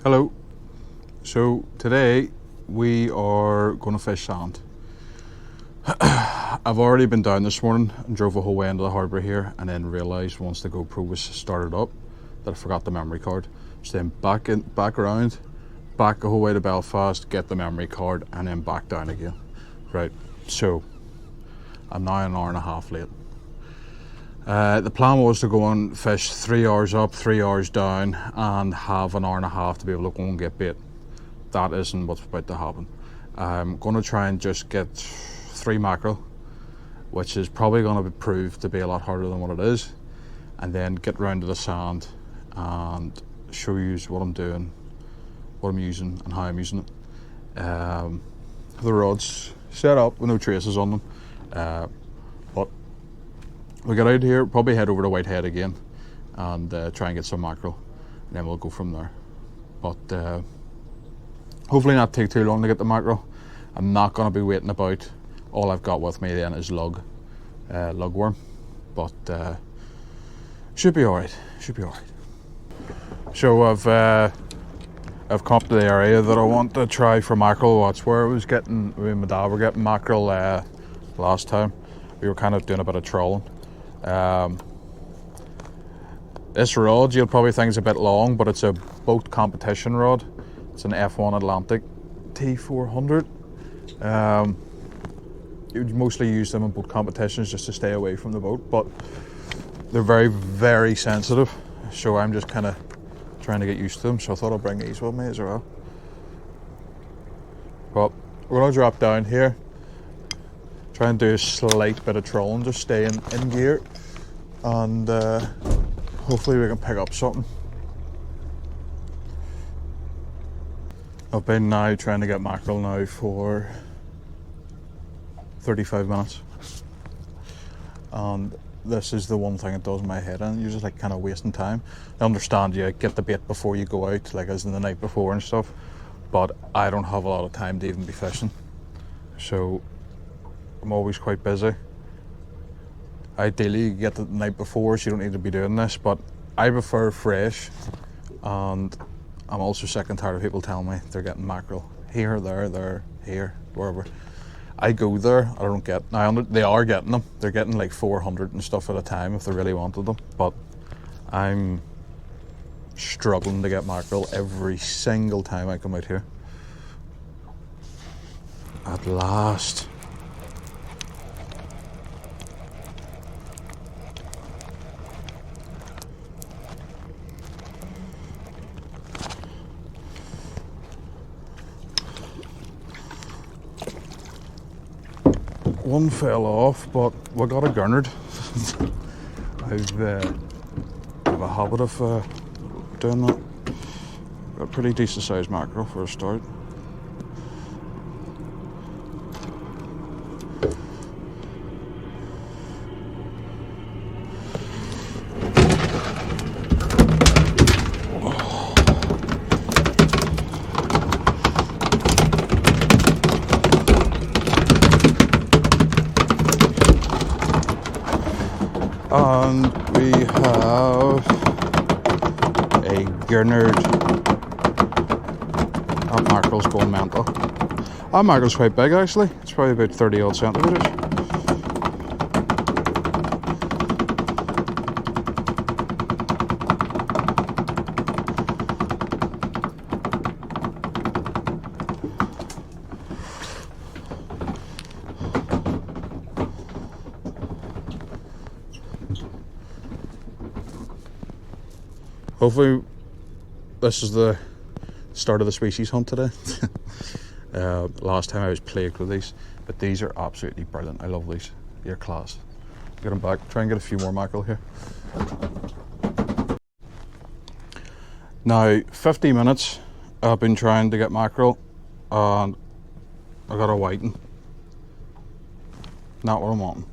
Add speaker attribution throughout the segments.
Speaker 1: Hello. So today we are going to fish sand. I've already been down this morning and drove a whole way into the harbour here, and then realised once the GoPro was started up that I forgot the memory card. So then back around, back a whole way to Belfast, get the memory card, and then back down again. Right, so I'm now an hour and a half late. The plan was to go and fish 3 hours up, 3 hours down, and have an hour and a half to be able to go and get bait. That isn't what's about to happen. I'm going to try and just get 3 mackerel, which is probably going to prove to be a lot harder than what it is, and then get round to the sand and show you what I'm doing, what I'm using, and how I'm using it. The rods set up with no traces on them, but we get out here, probably head over to Whitehead again and try and get some mackerel, and then we'll go from there. But hopefully not take too long to get the mackerel. I'm not going to be waiting about. All I've got with me then is lugworm, but should be alright. Should be alright. So I've come up to the area that I want to try for mackerel. That's where I was getting. Me and my dad were getting mackerel last time. We were kind of doing a bit of trawling. This rod you'll probably think is a bit long, but it's a boat competition rod. It's an F1 Atlantic T400. You would mostly use them in boat competitions just to stay away from the boat, but they're very, very sensitive, so I'm just kind of trying to get used to them, so I thought I'd bring these with me as well. But we're going to drop down here, try and do a slight bit of trolling, just stay in gear, and hopefully we can pick up something. I've been now trying to get mackerel now for 35 minutes, and this is the one thing that does my head in. You're just like kind of wasting time. I understand you get the bait before you go out, like as in the night before and stuff, but I don't have a lot of time to even be fishing, so I'm always quite busy. Ideally you get it the night before, so you don't need to be doing this, but I prefer fresh, and I'm also sick and tired of people telling me they're getting mackerel here, there, here, wherever. I go there, I don't get. Now they are getting them. They're getting like 400 and stuff at a time if they really wanted them. But I'm struggling to get mackerel every single time I come out here. At last. One fell off, but we got a gurnard. I've a habit of doing that. Got a pretty decent sized mackerel for a start. And we have a gurnard. That mackerel's going mental. That mackerel's quite big actually. It's probably about 30 odd centimetres. Hopefully this is the start of the species hunt today. Last time I was plagued with these, but these are absolutely brilliant. I love these. They're class. Get them back. Try and get a few more mackerel here. Now 50 minutes I've been trying to get mackerel, and I got a whiting. Not what I'm wanting.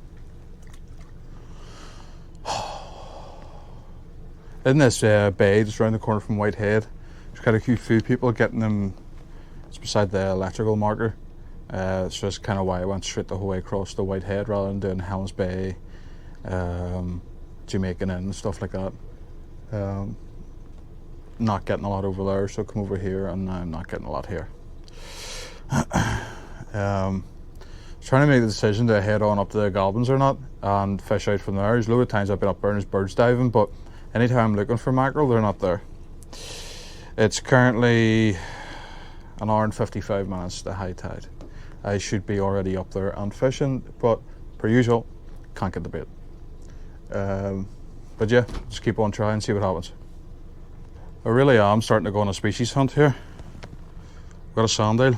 Speaker 1: In this bay just around the corner from Whitehead, there's quite a few people getting them. It's beside the electrical marker. It's just kind of why I went straight the whole way across to Whitehead rather than doing Helms Bay, Jamaican Inn and stuff like that. not getting a lot over there, so come over here, and I'm not getting a lot here. Trying to make the decision to head on up to the goblins or not and fish out from there. There's a load of times I've been up there and there's birds diving, but anytime I'm looking for mackerel, they're not there. It's currently an hour and 55 minutes to high tide. I should be already up there and fishing, but per usual, can't get the bait. But yeah, just keep on trying, see what happens. I really am starting to go on a species hunt here. Got a sandile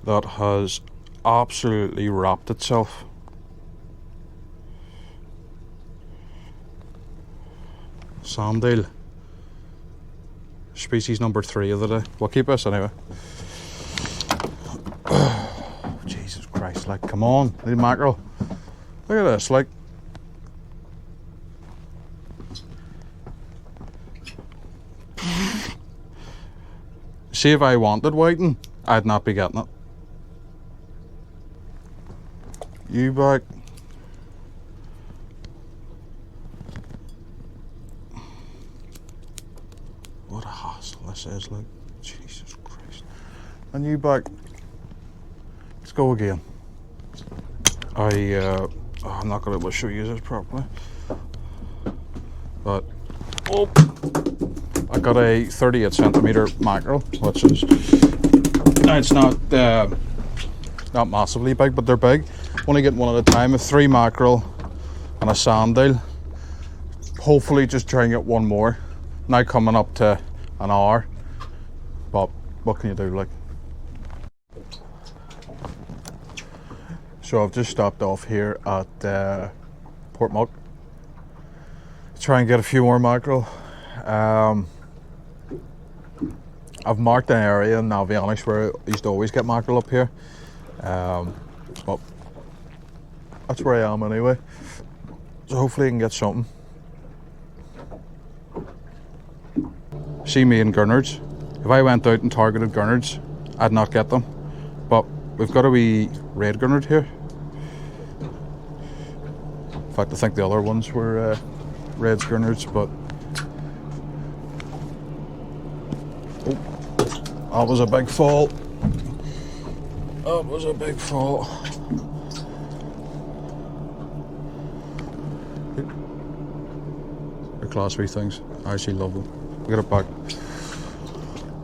Speaker 1: that has absolutely wrapped itself. Sandile. Species number 3 of the day. We'll keep this anyway. Oh, Jesus Christ, like, come on, need mackerel. Look at this, like. See, if I wanted whiting, I'd not be getting it. You back. What a hassle this is, like, Jesus Christ. And you back. Let's go again. I'm not going to be able to show you this properly. But, oh, I got a 38 centimeter mackerel, which is, it's not massively big, but they're big. Only getting one at a time. 3 mackerel and a sandile. Hopefully just try and get one more. Now coming up to an hour, but what can you do, like? So I've just stopped off here at Portmuck to try and get a few more mackerel. I've marked an area in Navionics where I used to always get mackerel up here, but that's where I am anyway, so hopefully I can get something. See me in gurnards. If I went out and targeted gurnards, I'd not get them, but we've got a wee red gurnard here. In fact, I think the other ones were red gurnards, but oh, that was a big fall. That was a big fall. They're class wee things. I actually love them. Get it back.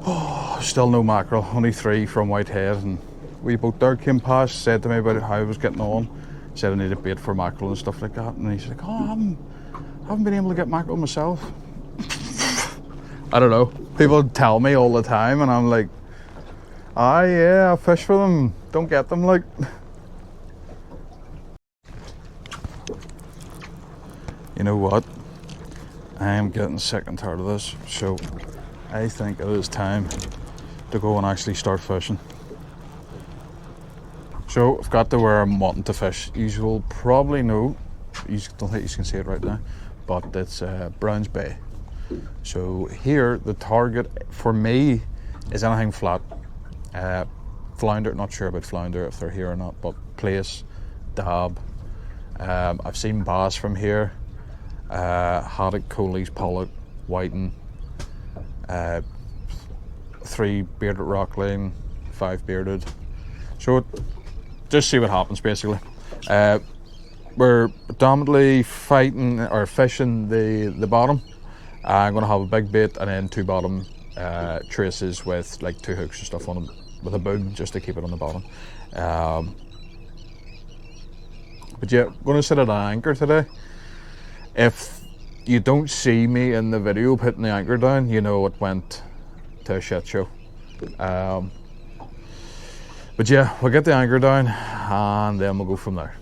Speaker 1: Oh, still no mackerel. Only 3 from Whitehead, and wee boat there came past, said to me about how I was getting on. Said I needed bait for mackerel and stuff like that, and he's like, oh, I haven't been able to get mackerel myself. I don't know. People tell me all the time, and I'm like, yeah, I fish for them, don't get them, like. You know what? I am getting sick and tired of this, so I think it is time to go and actually start fishing. So I've got to where I'm wanting to fish. You will probably know, you don't think you can see it right now, but it's Browns Bay. So here the target for me is anything flat. Flounder, not sure about flounder if they're here or not, but plaice, dab. I've seen bass from here. Haddock, coolies, pollock, whiting, 3 bearded rockling, 5 bearded. So just see what happens basically. We're predominantly fighting or fishing the bottom. I'm going to have a big bait and then 2 bottom traces with like 2 hooks and stuff on them with a boom just to keep it on the bottom. But yeah, I'm going to sit at an anchor today. If you don't see me in the video putting the anchor down, you know it went to a shit show. But yeah, we'll get the anchor down and then we'll go from there.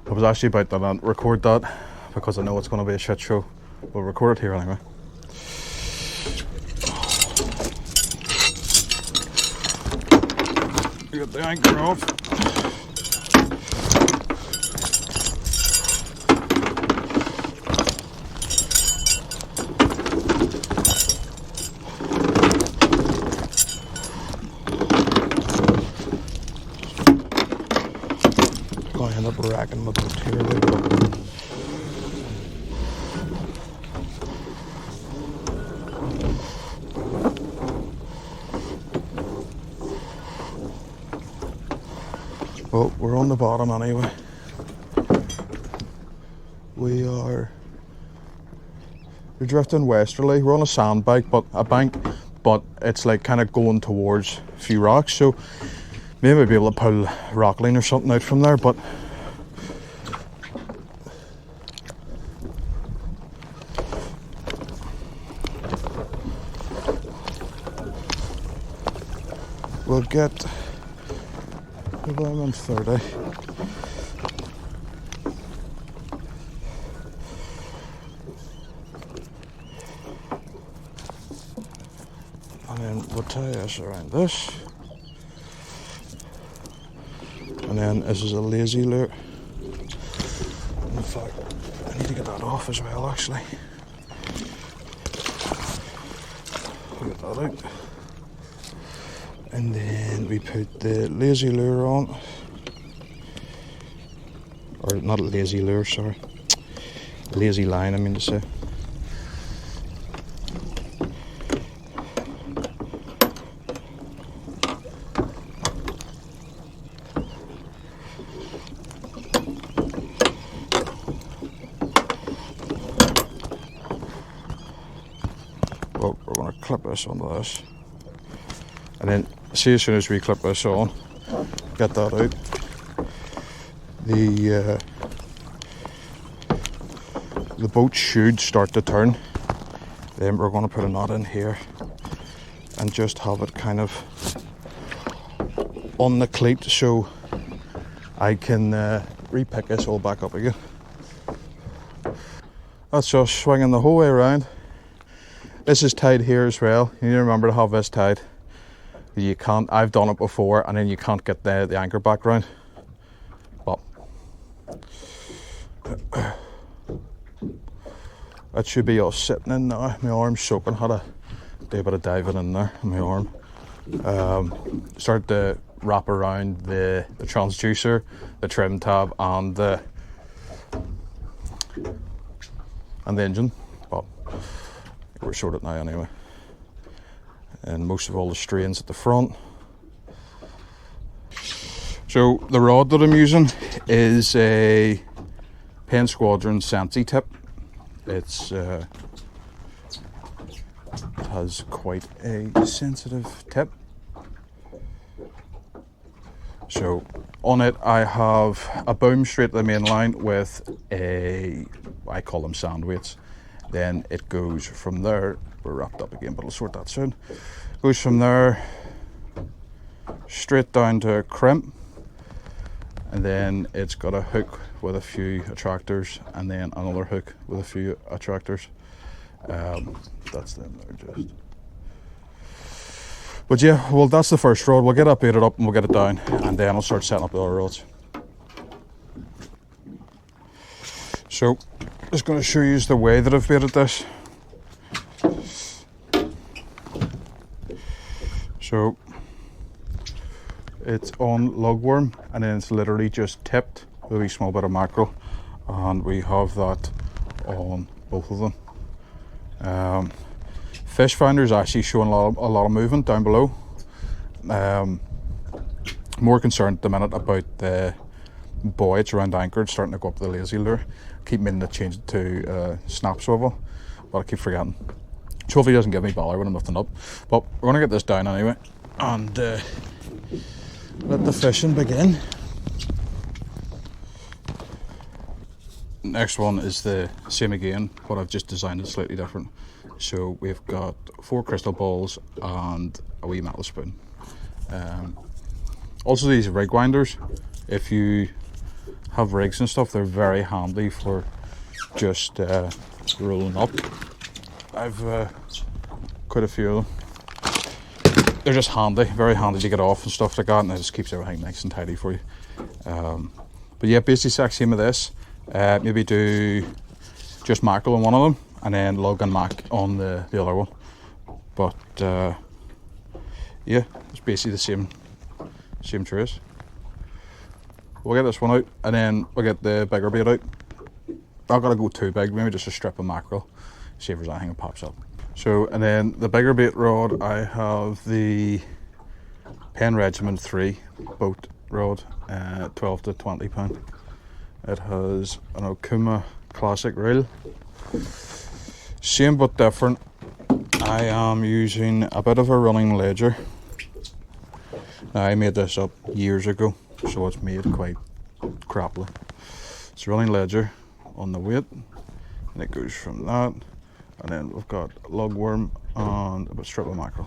Speaker 1: I was actually about to record that because I know it's going to be a shit show. We'll record it here anyway. Get the anchor off. I end up racking my boat here. Well, we're on the bottom anyway. We're drifting westerly. We're on a sandbank, but it's like kind of going towards a few rocks, so maybe we'll be able to pull rock line or something out from there, but we'll get about 30. And then we'll tie this around this. And then this is a lazy lure. In fact, I need to get that off as well, actually. Get that out. And then we put the lazy lure on. Or not a lazy lure, sorry. Lazy line, I mean to say. Well, we're going to clip this onto this. And then, see, as soon as we clip this on, get that out, the boat should start to turn. Then we're going to put a knot in here and just have it kind of on the cleat so I can re-pick this all back up again. That's just swinging the whole way around. This is tied here as well. You need to remember to have this tied. You can't, I've done it before, and then you can't get the anchor back round. But that should be all sitting in now. My arm's soaking. Had to do a bit of diving in there on my arm. Start to wrap around the transducer, the trim tab, and the engine. But we're sorted now anyway. And most of all the strains at the front. So the rod that I'm using is a Penn Squadron Sensi tip. It has quite a sensitive tip. So on it I have a boom straight to the main line with I call them sand weights. Then it goes from there, we're wrapped up again, but I'll sort that soon. Goes from there straight down to a crimp, and then it's got a hook with a few attractors, and then another hook with a few attractors. That's them there just. But yeah, well, that's the first rod. We'll get that baited up and we'll get it down, and then I'll start setting up the other rods. So, just going to show you the way that I've baited this. So, it's on lugworm, and then it's literally just tipped with a wee small bit of mackerel, and we have that on both of them. Fish finder is actually showing a lot of movement down below. More concerned at the minute about the buoys around anchorage starting to go up the lazy lure. Keep meaning to change it to snap swivel, but I keep forgetting. So hopefully he doesn't give me bother when I'm lifting up. But we're going to get this down anyway, and let the fishing begin. Next one is the same again, but I've just designed it slightly different. So we've got 4 crystal balls and a wee metal spoon. Also these rig winders, if you have rigs and stuff, they're very handy for just rolling up. I've quite a few of them. They're just handy, very handy to get off and stuff like that, and it just keeps everything nice and tidy for you. But yeah, basically same with this. Maybe do just mackerel on one of them, and then lug and mac on the other one. But yeah, it's basically the same trace. We'll get this one out, and then we'll get the bigger bait out. Not gonna go too big, maybe just a strip of mackerel, see if there's anything that pops up. So, and then the bigger bait rod, I have the Penn Regiment 3 boat rod, 12 to 20 pound. It has an Okuma classic reel. Same but different. I am using a bit of a running ledger. Now, I made this up years ago, so it's made quite crappily. It's a running ledger on the weight, and it goes from that, and then we've got lugworm and a strip of mackerel.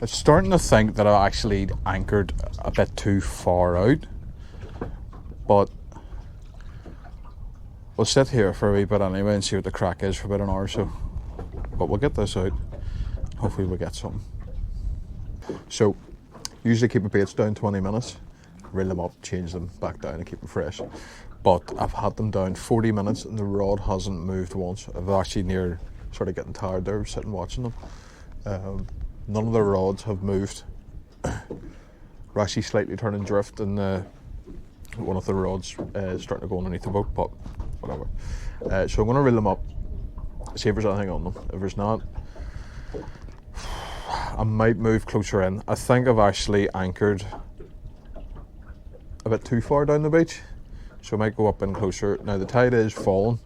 Speaker 1: I'm starting to think that I actually anchored a bit too far out, but we'll sit here for a wee bit anyway and see what the crack is for about an hour or so. But we'll get this out. Hopefully we'll get something. So, usually keep my baits down 20 minutes, reel them up, change them back down and keep them fresh. But I've had them down 40 minutes and the rod hasn't moved once. I've actually near sort of getting tired there, sitting watching them. None of the rods have moved. We're actually slightly turning drift and one of the rods is starting to go underneath the boat, but whatever. So I'm going to reel them up, see if there's anything on them. If there's not, I might move closer in. I think I've actually anchored a bit too far down the beach, so I might go up in closer. Now the tide is falling,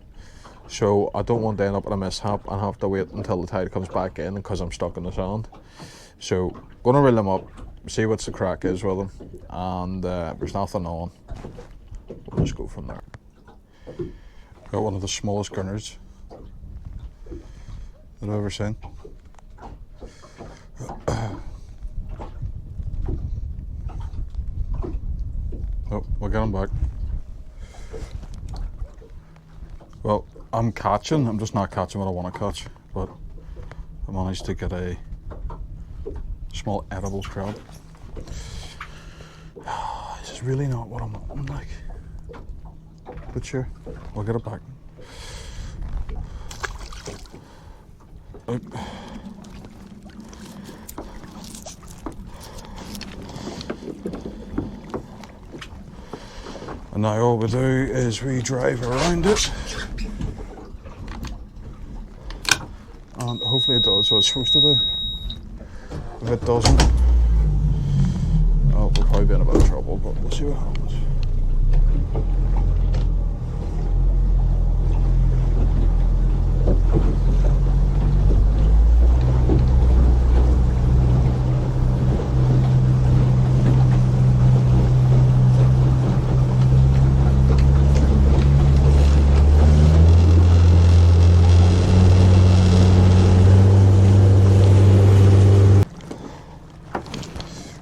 Speaker 1: so I don't want to end up in a mishap and have to wait until the tide comes back in because I'm stuck in the sand. So going to reel them up, see what the crack is with them, and there's nothing on, we'll just go from there. Got one of the smallest gunners that I've ever seen. Oh, we'll get him back. Well, I'm catching, I'm just not catching what I want to catch, but I managed to get a small edible crab. This is really not what I'm wanting, like. But sure, we'll get it back. Out. And now all we do is we drive around it. And hopefully it does what it's supposed to do. If it doesn't, oh, we'll probably be in a bit of trouble, but we'll see what happens.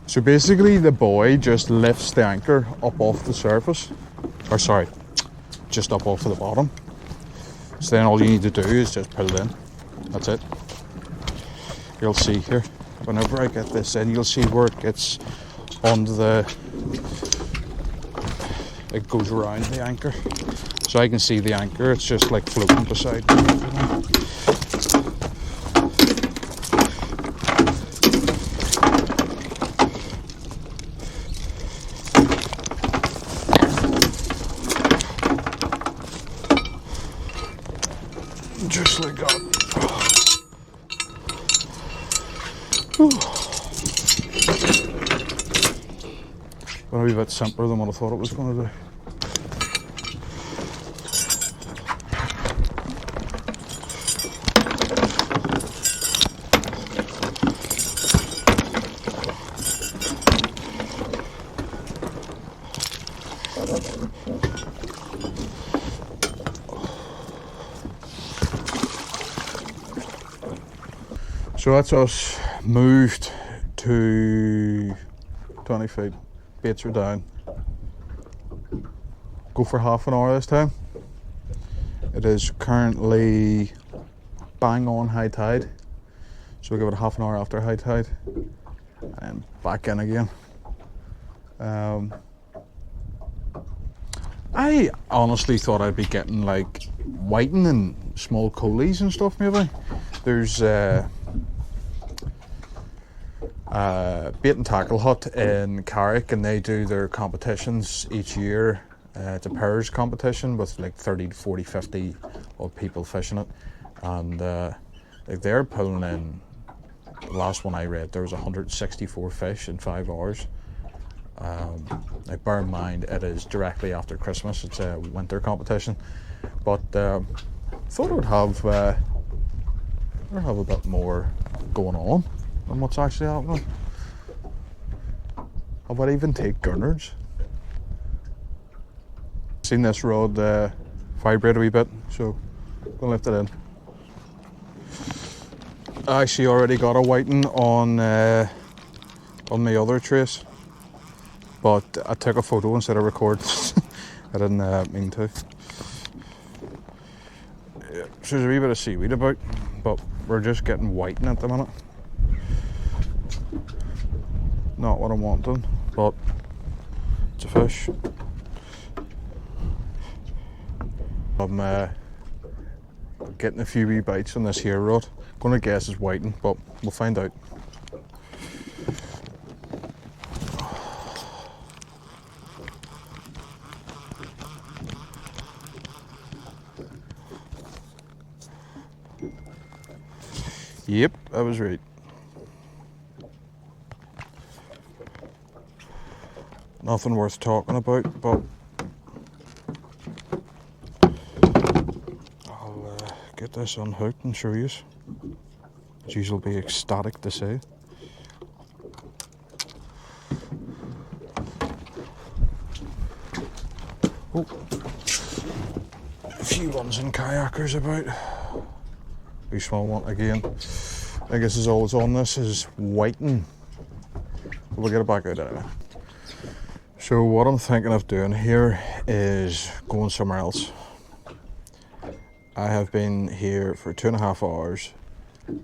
Speaker 1: So basically the buoy just lifts the anchor up off the surface, or sorry, just up off to the bottom. So then all you need to do is just pull it in, that's it. You'll see here, whenever I get this in, you'll see where it gets onto it goes around the anchor. So I can see the anchor, it's just like floating beside me. Just like that. Went a wee bit simpler than what I thought it was going to do. So that's us moved to 20 feet, baits are down. Go for half an hour this time. It is currently bang on high tide, so we'll give it half an hour after high tide and back in again. I honestly thought I'd be getting like whiting and small coalies and stuff maybe. There's Bait and Tackle Hut in Carrick, and they do their competitions each year. It's a pairs competition with like 30 to 40, 50 of people fishing it, and Like they're pulling in, the last one I read, there was 164 fish in 5 hours. Like bear in mind, it is directly after Christmas, it's a winter competition. But thought it would have a bit more going on than what's actually happening. I would even take Gurnards. Seen this rod vibrate a wee bit, so I'm gonna lift it in. I actually already got a whiting on my other trace, but I took a photo instead of recording. I didn't mean to. Yeah, so there's a wee bit of seaweed about, but we're just getting whiting at the minute. Not what I'm wanting, but it's a fish. I'm getting a few wee bites on this here rod. Gonna guess it's whiting, but we'll find out. Yep, I was right. Nothing worth talking about, but I'll get this unhooked and show you. As usual, be ecstatic to see. Oh, a few ones and kayakers about. Wee small one again. I guess is all that's on this is whiting. We'll get it back out anyway. So what I'm thinking of doing here is going somewhere else. I have been here for 2.5 hours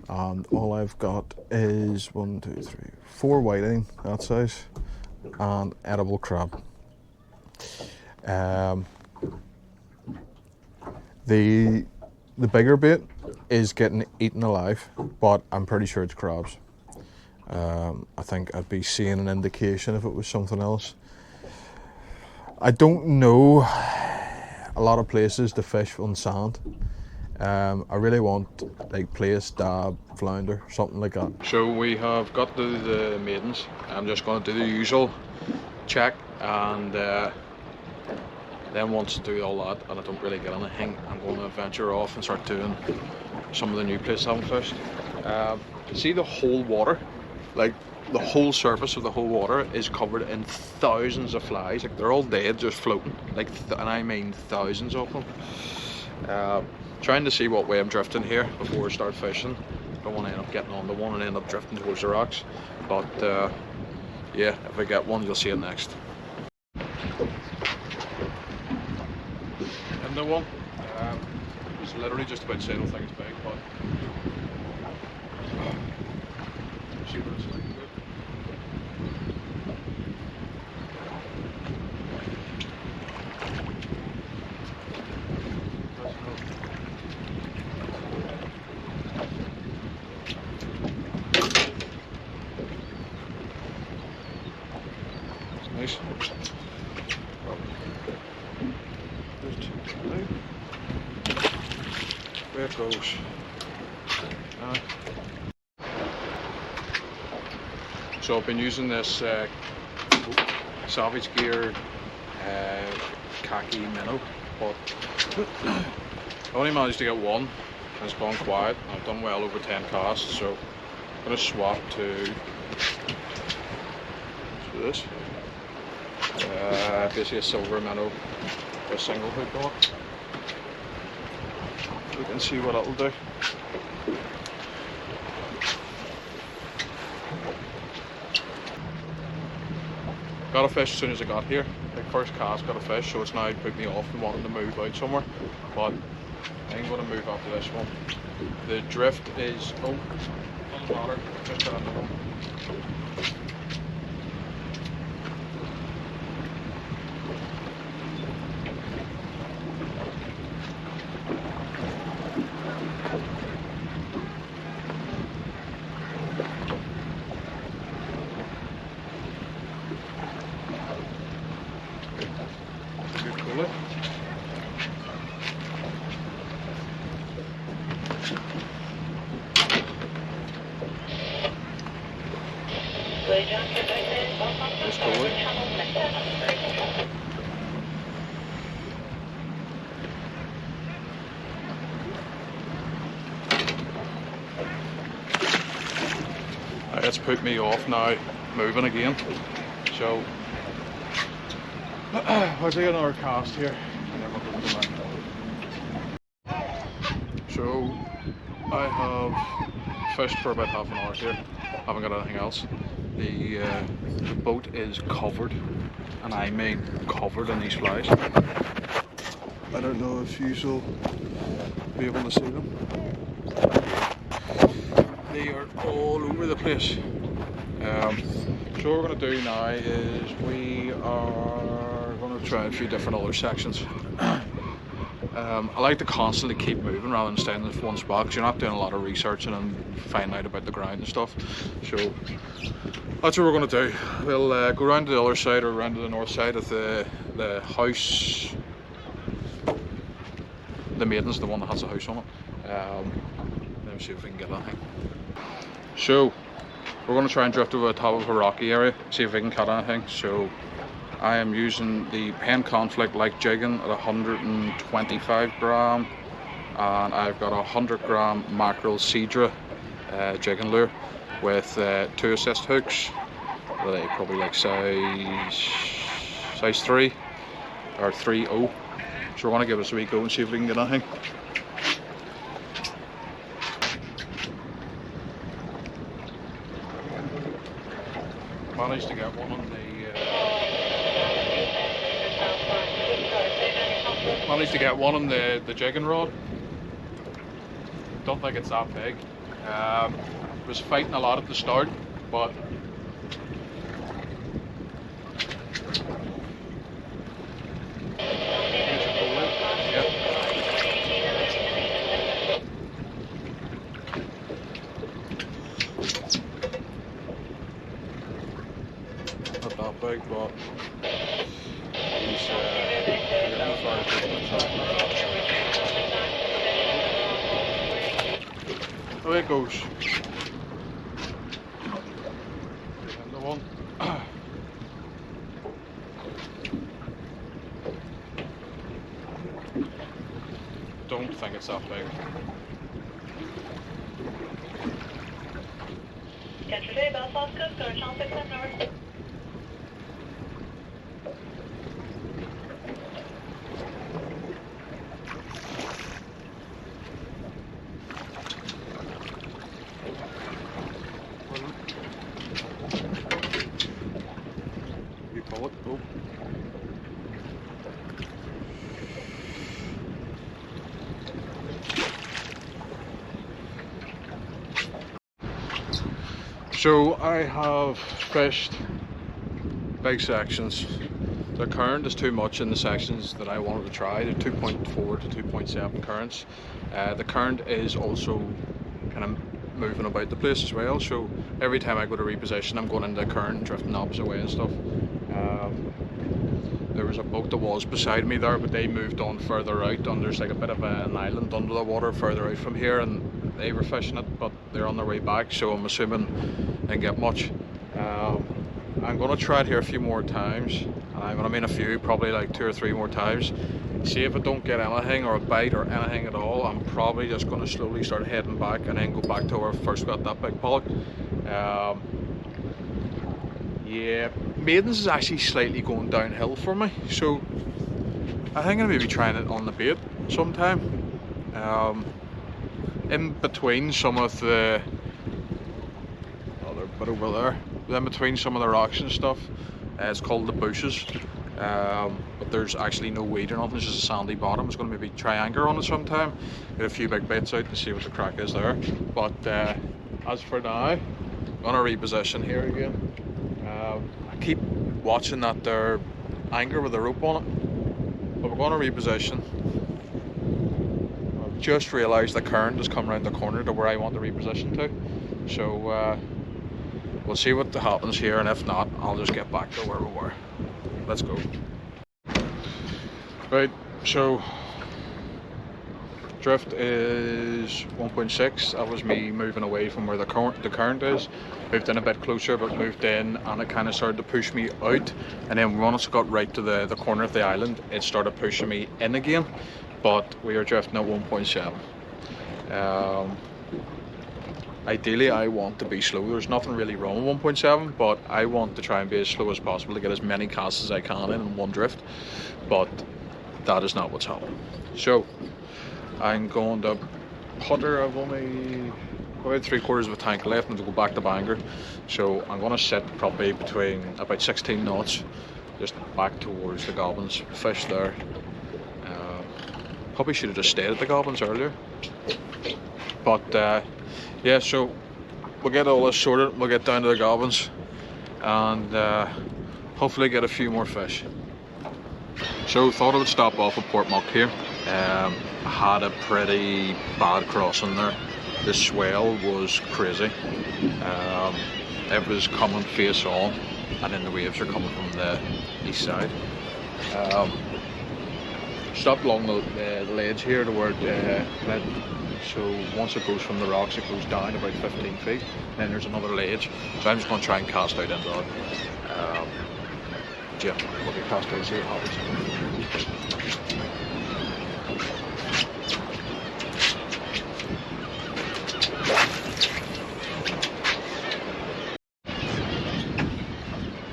Speaker 1: and all I've got is 1, 2, 3, 4 whiting that size and edible crab. The bigger bait is getting eaten alive, but I'm pretty sure it's crabs. I think I'd be seeing an indication if it was something else. I don't know a lot of places to fish on sand. I really want like plaice, dab, flounder, something like that. So we have got to the Maidens. I'm just going to do the usual check, and then once I do all that and I don't really get anything, I'm going to venture off and start doing some of the new places I haven't fished. See the whole water, like the whole surface of the whole water is covered in thousands of flies. Like they're all dead, just floating. Like, and I mean thousands of them. Trying to see what way I'm drifting here before I start fishing. Don't want to end up getting on the one and end up drifting towards the rocks. But yeah, if I get one, you'll see it next. And the one, it's literally just about to say I don't think it's big, but see what it's like. Nice. There's 2. There it goes. So I've been using this Savage Gear khaki minnow, but I only managed to get one and it's gone quiet. I've done well over 10 casts, so I'm going to swap to this. Basically a silver minnow with a single hook on it. We can see what it'll do. Got a fish as soon as I got here. Like first cast, got a fish, so it's now put me off and wanting to move out somewhere. But I'm going to move after this one. The drift is, oh, doesn't matter, just got another one. Let's go with. It's put me off now moving again, so I'll take another cast here and then we'll go to that. So I have fished for about half an hour here, haven't got anything else. The boat is covered, and I mean covered in these flies. I don't know if you will be able to see them. They are all over the place. So what we're going to do now is we are going to try a few different other sections. I like to constantly keep moving rather than staying in one spot, because you're not doing a lot of researching and finding out about the ground and stuff. So that's what we're going to do. We'll go around to the other side, or around to the north side of the house. The Maidens, the one that has a house on it. Let me see if we can get anything. So we're going to try and drift over the top of a rocky area, see if we can cut anything. So I am using the Pen Conflict like jigging at 125 gram, and I've got a 100 gram mackerel Cedra jigging lure with 2 assist hooks. They probably like size 3 or 3.0. So we're going to give it a wee go and see if we can get anything. Managed to get one on the jigging rod. Don't think it's that big. Was fighting a lot at the start, but not that big, but he's away it goes. The one. Don't think it's that big.
Speaker 2: Yesterday, Belfast Coast, or Channel 6 North.
Speaker 1: You Pollock, go. So I have fished big sections. The current is too much in the sections that I wanted to try. They're 2.4 to 2.7 currents. The current is also kind of moving about the place as well, so every time I go to reposition I'm going into the current and drifting the opposite way and stuff. There was a boat that was beside me there, but they moved on further out, and there's like a bit of an island under the water further out from here, and they were fishing it, but they're on their way back, so I'm assuming they didn't get much. I'm going to try it here a few more times, and I'm going to mean a few, probably like 2 or 3 more times. See if I don't get anything or a bite or anything at all, I'm probably just going to slowly start heading back and then go back to where I first got that big pollock. Yeah, Maidens is actually slightly going downhill for me, so I think I'm maybe trying it on the bait sometime. In between some of the other bit over there, in between some of the rocks and stuff, it's called the bushes. But there's actually no weed or nothing, it's just a sandy bottom. I'm just going to maybe try anchor on it sometime, get a few big baits out to see what the crack is there. But as for now, I'm going to reposition here again. I keep watching that there anchor with a rope on it, but we're going to reposition. I've just realised the current has come around the corner to where I want to reposition to, so we'll see what happens here, and if not, I'll just get back to where we were. Let's go. Right, so Drift is 1.6. That was me moving away from where the current is. Moved in a bit closer, but moved in, and it kind of started to push me out. And then once I got right to the corner of the island, it started pushing me in again. But we are drifting at 1.7. Ideally, I want to be slow. There's nothing really wrong with 1.7, but I want to try and be as slow as possible to get as many casts as I can in one drift. But that is not what's happening. So I'm going to putter. I've only about 3/4 of a tank left and to go back to Bangor. So I'm going to sit probably between about 16 knots, just back towards the goblins. Fish there. Probably should have just stayed at the goblins earlier. But yeah, so we'll get all this sorted. We'll get down to the goblins and hopefully get a few more fish. So thought I would stop off at Portmuck here. I had a pretty bad crossing there. The swell was crazy. It was coming face on, and then the waves are coming from the east side. Stopped along the ledge here to where so once it goes from the rocks, it goes down about 15 feet. Then there's another ledge. So I'm just going to try and cast out into that. Yeah, we'll get cast out, see what happens.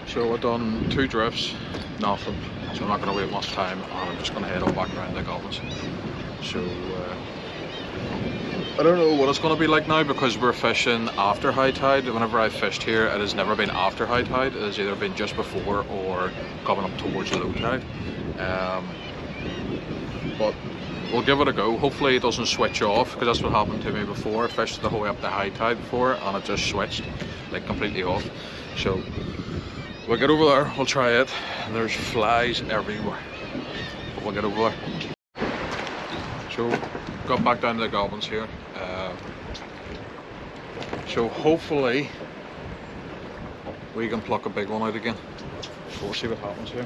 Speaker 1: So I've done 2 drifts, nothing. So I'm not going to wait much time, and I'm just going to head on back around the goblins. So I don't know what it's going to be like now because we're fishing after high tide. Whenever I've fished here, it has never been after high tide. It has either been just before or coming up towards low tide. But we'll give it a go. Hopefully it doesn't switch off, because that's what happened to me before. I fished the whole way up to high tide before and it just switched like completely off. So we'll get over there, we'll try it. There's flies everywhere, but we'll get over there. So got back down to the goblins here. So hopefully we can pluck a big one out again. So we'll see what happens here.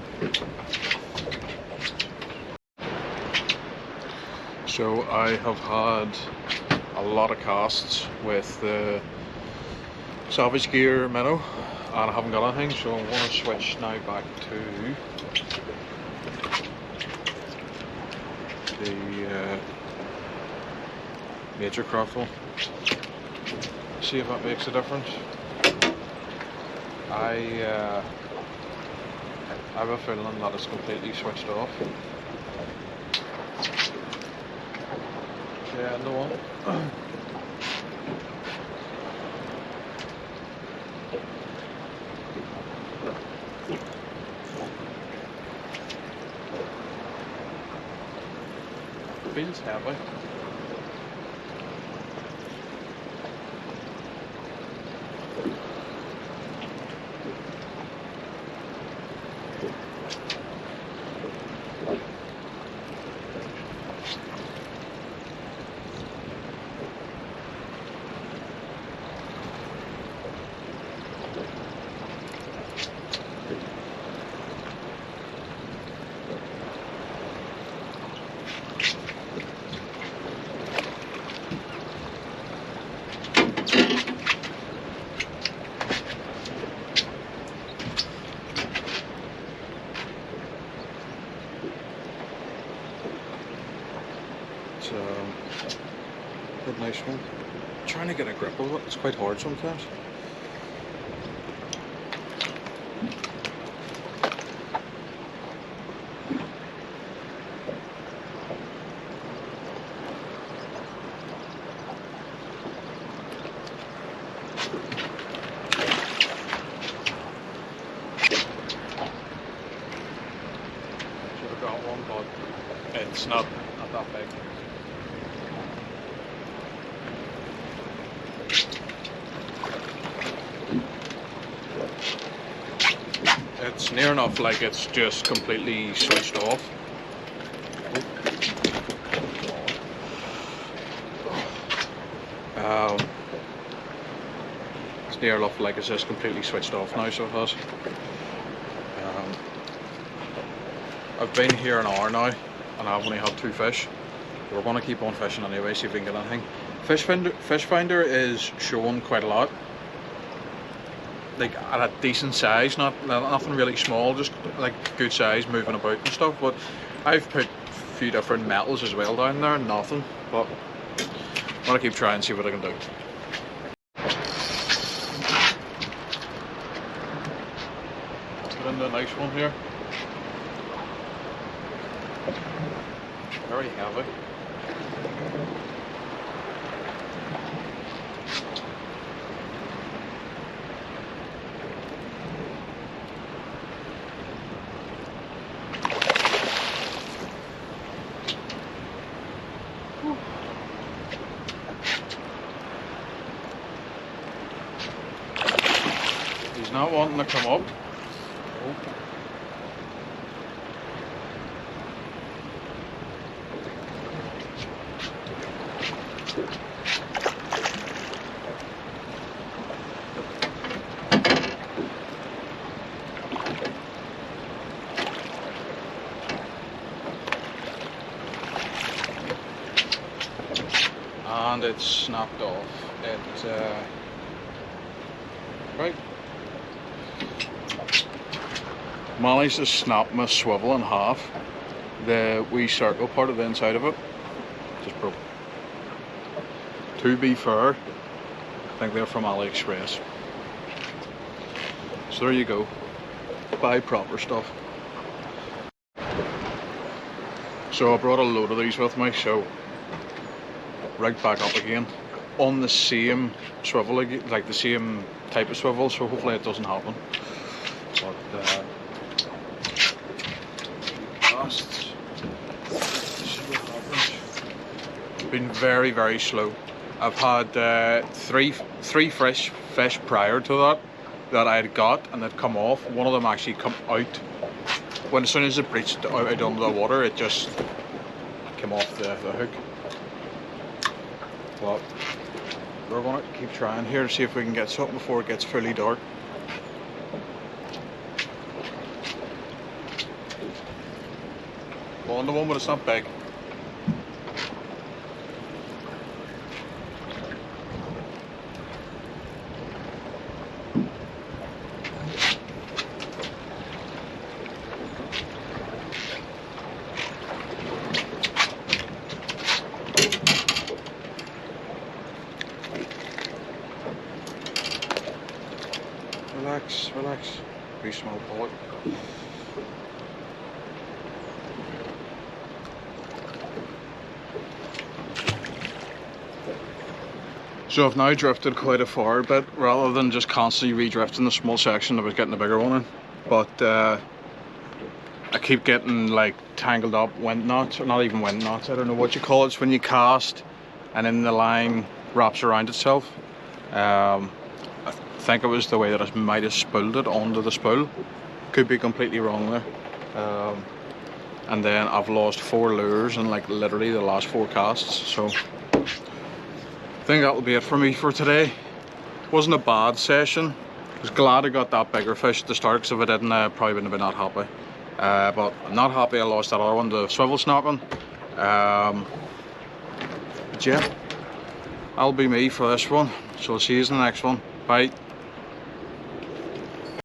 Speaker 1: So I have had a lot of casts with the Savage Gear minnow and I haven't got anything, so I'm going to switch now back to the major craft. See if that makes a difference. I have a feeling that it's completely switched off. Yeah, no one. Feels heavy. Good, nice one. Trying to get a grip of it, it's quite hard sometimes. Should have got one, but it's not that big. It's near enough like it's just completely switched off. It's near enough like it's just completely switched off now, so it has. I've been here an hour now and I've only had 2 fish. We're going to keep on fishing anyway, see if we can get anything. Fish finder is showing quite a lot, like at a decent size, nothing really small, just like good size, moving about and stuff. But I've put a few different metals as well down there, nothing. But I'm going to keep trying and see what I can do. Put in the nice one here. Very heavy. He's not wanting to come up. Oh. And it's snapped off. Right. Managed to snap my swivel in half. The wee circle part of the inside of it just broke. To be fair, I think they're from AliExpress. So there you go. Buy proper stuff. So I brought a load of these with me, so rigged back up again on the same swivel, like the same type of swivel, so hopefully it doesn't happen. But it's been very slow. I've had three fresh fish prior to that I had got and they'd come off. One of them actually come out as soon as it breached out under the water, it just came off the hook. But we're going to keep trying here to see if we can get something before it gets fully dark. Well, on the one, but it's not big. Relax. Pretty small pollock. So I've now drifted quite a far bit, rather than just constantly re-drifting the small section I was getting the bigger one in. But I keep getting like tangled up wind knots, or not even wind knots, I don't know what you call it. It's when you cast and then the line wraps around itself. I think it was the way that I might have spooled it onto the spool. Could be completely wrong there. And then I've lost 4 lures in like literally the last 4 casts. So I think that will be it for me for today. Wasn't a bad session. I was glad I got that bigger fish at the start, because if I didn't, I probably wouldn't have been that happy. But I'm not happy I lost that other one, the swivel snapping. But yeah, that'll be me for this one. So I'll see you in the next one. Bye.